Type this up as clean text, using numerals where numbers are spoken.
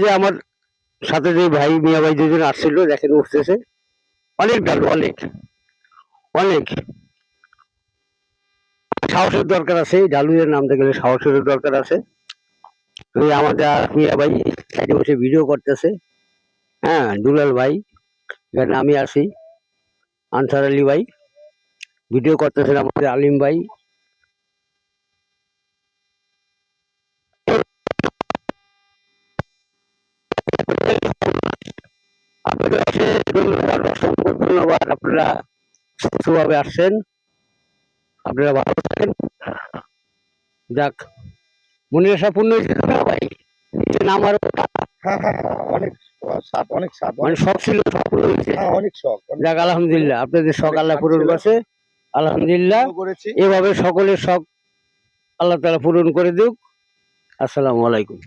যে আমার সাথে যে ভাই মিয়া ভাই দুজন আসছিল দেখেন উঠতেছে অনেক ডাল অনেক অনেক সাহসের দরকার আছে ডালুদের নামতে গেলে সাহসের দরকার আছে। আমাদের মিয়া ভাই সাইডে বসে ভিডিও করতেছে। হ্যাঁ দুলাল ভাই এখানে আমি আছি আনসার আলী ভাই ভিডিও করতেছেন আমাদের আলিম ভাই। আপনাদের ধন্যবাদ অসংখ্য ধন্যবাদ আপনারা সুস্থভাবে আসছেন আপনারা ভালো থাকেন। যাক মনের আশা পূর্ণ হয়েছে ভাই নাম আরো অনেক সাপ অনেক সাপ মানে শখ ছিল সব পূরণ হয়েছে। অনেক শখ যাক আলহামদুলিল্লাহ আপনাদের শখ আল্লাহ পূরণ করছে আলহামদুলিল্লাহ। করেছি এভাবে সকলের শখ আল্লাহ তাআলা পূরণ করে দিক। আসসালামু আলাইকুম।